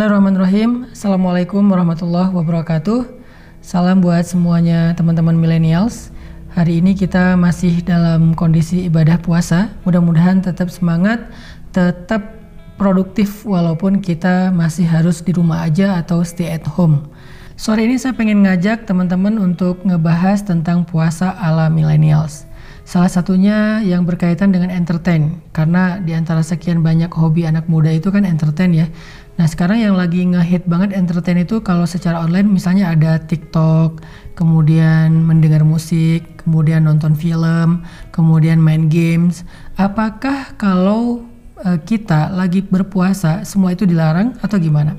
Bismillahirrahmanirrahim. Assalamualaikum warahmatullahi wabarakatuh. Salam buat semuanya teman-teman millennials. Hari ini kita masih dalam kondisi ibadah puasa. Mudah-mudahan tetap semangat, tetap produktif walaupun kita masih harus di rumah aja atau stay at home. Sore ini saya pengen ngajak teman-teman untuk ngebahas tentang puasa ala millennials. Salah satunya yang berkaitan dengan entertain, karena di antara sekian banyak hobi anak muda itu kan entertain ya. Nah sekarang yang lagi ngehit banget entertain itu kalau secara online misalnya ada TikTok, kemudian mendengar musik, kemudian nonton film, kemudian main games. Apakah kalau kita lagi berpuasa semua itu dilarang atau gimana?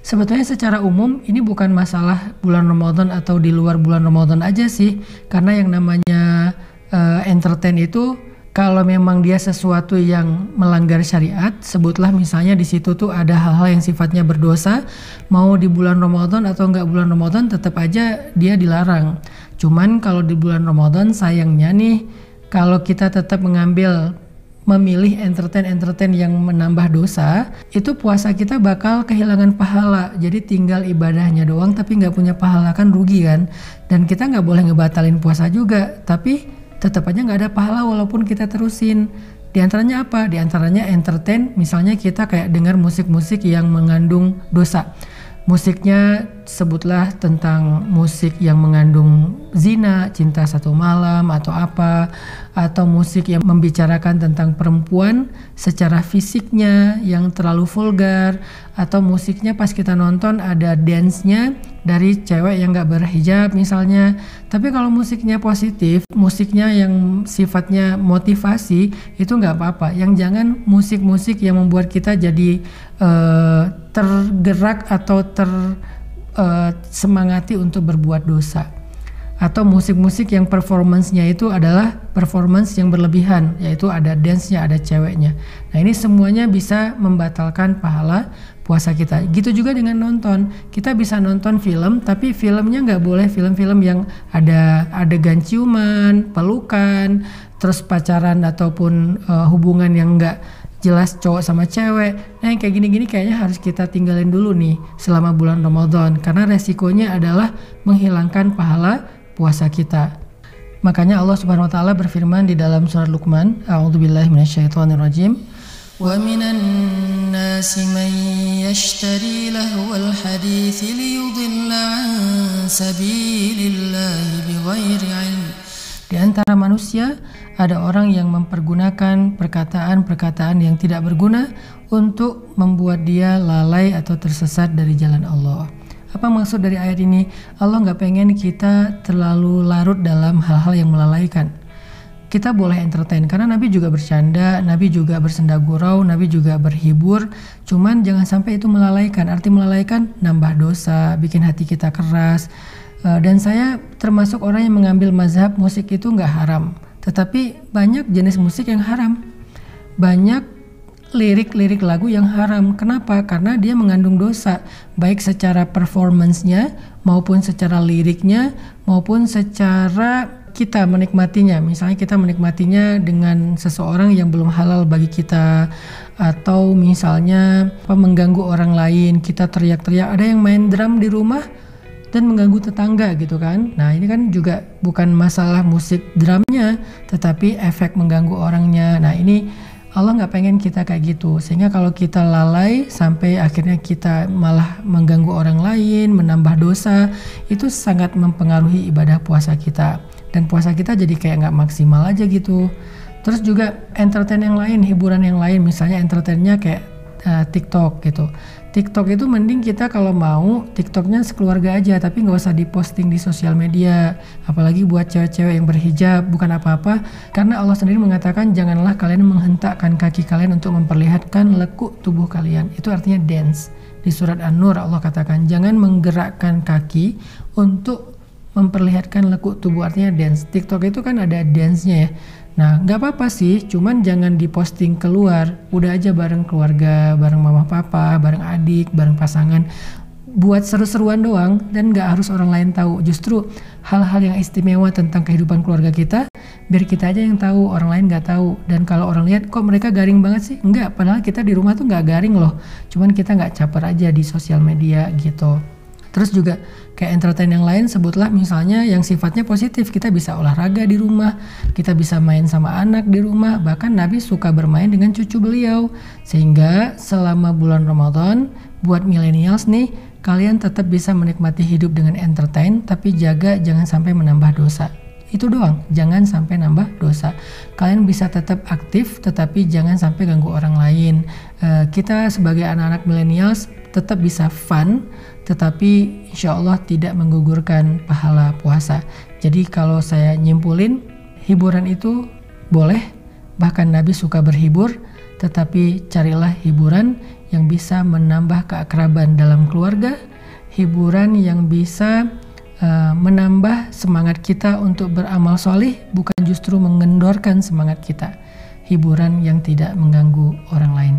Sebetulnya secara umum ini bukan masalah bulan Ramadan atau di luar bulan Ramadan aja sih, karena yang namanya entertain itu kalau memang dia sesuatu yang melanggar syariat, sebutlah misalnya di situ tuh ada hal-hal yang sifatnya berdosa, mau di bulan Ramadan atau enggak bulan Ramadan tetap aja dia dilarang. Cuman kalau di bulan Ramadan sayangnya nih, kalau kita tetap memilih entertain yang menambah dosa, itu puasa kita bakal kehilangan pahala. Jadi tinggal ibadahnya doang tapi nggak punya pahala, kan rugi kan. Dan kita nggak boleh ngebatalin puasa juga, tapi tetap aja nggak ada pahala walaupun kita terusin. Di antaranya apa? Di antaranya entertain, misalnya kita kayak dengar musik-musik yang mengandung dosa. Musiknya sebutlah tentang musik yang mengandung zina, cinta satu malam atau apa, atau musik yang membicarakan tentang perempuan secara fisiknya yang terlalu vulgar, atau musiknya pas kita nonton ada dance-nya dari cewek yang gak berhijab misalnya. Tapi kalau musiknya positif, musiknya yang sifatnya motivasi, itu gak apa-apa. Yang jangan musik-musik yang membuat kita jadi tergerak atau semangati untuk berbuat dosa, atau musik-musik yang performance-nya itu adalah performance yang berlebihan, yaitu ada dance-nya, ada ceweknya. Nah ini semuanya bisa membatalkan pahala puasa kita. Gitu juga dengan nonton, kita bisa nonton film tapi filmnya nggak boleh film-film yang ada adegan ciuman, pelukan, terus pacaran ataupun hubungan yang nggak jelas cowok sama cewek. Nah yang kayak gini-gini kayaknya harus kita tinggalin dulu nih selama bulan Ramadan, karena resikonya adalah menghilangkan pahala puasa kita. Makanya Allah Subhanahu wa taala berfirman di dalam surat Luqman, A'udzubillahi minasyaitonirrajim. Wa minan nasi man yashtari lahwal hadits liyudilla an sabilillahi bighairi ilm. Di antara manusia ada orang yang mempergunakan perkataan-perkataan yang tidak berguna untuk membuat dia lalai atau tersesat dari jalan Allah. Apa maksud dari ayat ini? Allah nggak pengen kita terlalu larut dalam hal-hal yang melalaikan. Kita boleh entertain karena Nabi juga bercanda, Nabi juga bersenda gurau, Nabi juga berhibur. Cuman jangan sampai itu melalaikan. Arti melalaikan nambah dosa, bikin hati kita keras. Dan saya termasuk orang yang mengambil mazhab musik itu nggak haram, tetapi banyak jenis musik yang haram, banyak lirik-lirik lagu yang haram. Kenapa? Karena dia mengandung dosa, baik secara performance-nya maupun secara liriknya maupun secara kita menikmatinya. Misalnya kita menikmatinya dengan seseorang yang belum halal bagi kita, atau misalnya mengganggu orang lain, kita teriak-teriak, ada yang main drum di rumah dan mengganggu tetangga gitu kan. Nah ini kan juga bukan masalah musik drumnya, tetapi efek mengganggu orangnya. Nah ini Allah nggak pengen kita kayak gitu, sehingga kalau kita lalai sampai akhirnya kita malah mengganggu orang lain, menambah dosa, itu sangat mempengaruhi ibadah puasa kita, dan puasa kita jadi kayak nggak maksimal aja gitu. Terus juga entertain yang lain, hiburan yang lain, misalnya entertainnya kayak TikTok gitu. TikTok itu mending kita kalau mau TikToknya sekeluarga aja, tapi nggak usah diposting di sosial media, apalagi buat cewek-cewek yang berhijab, bukan apa-apa, karena Allah sendiri mengatakan janganlah kalian menghentakkan kaki kalian untuk memperlihatkan lekuk tubuh kalian. Itu artinya dance. Di surat An-Nur Allah katakan jangan menggerakkan kaki untuk memperlihatkan lekuk tubuh, artinya dance. TikTok itu kan ada dance-nya ya. Nah gak apa-apa sih, cuman jangan diposting keluar, udah aja bareng keluarga, bareng mama papa, bareng adik, bareng pasangan, buat seru-seruan doang dan gak harus orang lain tahu. Justru hal-hal yang istimewa tentang kehidupan keluarga kita biar kita aja yang tahu, orang lain nggak tahu. Dan kalau orang lihat kok mereka garing banget sih, enggak, padahal kita di rumah tuh nggak garing loh, cuman kita nggak caper aja di sosial media gitu. Terus juga kayak entertain yang lain, sebutlah misalnya yang sifatnya positif, kita bisa olahraga di rumah, kita bisa main sama anak di rumah, bahkan Nabi suka bermain dengan cucu beliau. Sehingga selama bulan Ramadan, buat millennials nih, kalian tetap bisa menikmati hidup dengan entertain, tapi jaga jangan sampai menambah dosa. Itu doang, jangan sampai nambah dosa. Kalian bisa tetap aktif, tetapi jangan sampai ganggu orang lain. Kita sebagai anak-anak millennials tetap bisa fun, tetapi insya Allah tidak menggugurkan pahala puasa. Jadi kalau saya nyimpulin, hiburan itu boleh, bahkan Nabi suka berhibur, tetapi carilah hiburan yang bisa menambah keakraban dalam keluarga, hiburan yang bisa menambah semangat kita untuk beramal solih, bukan justru mengendorkan semangat kita. Hiburan yang tidak mengganggu orang lain.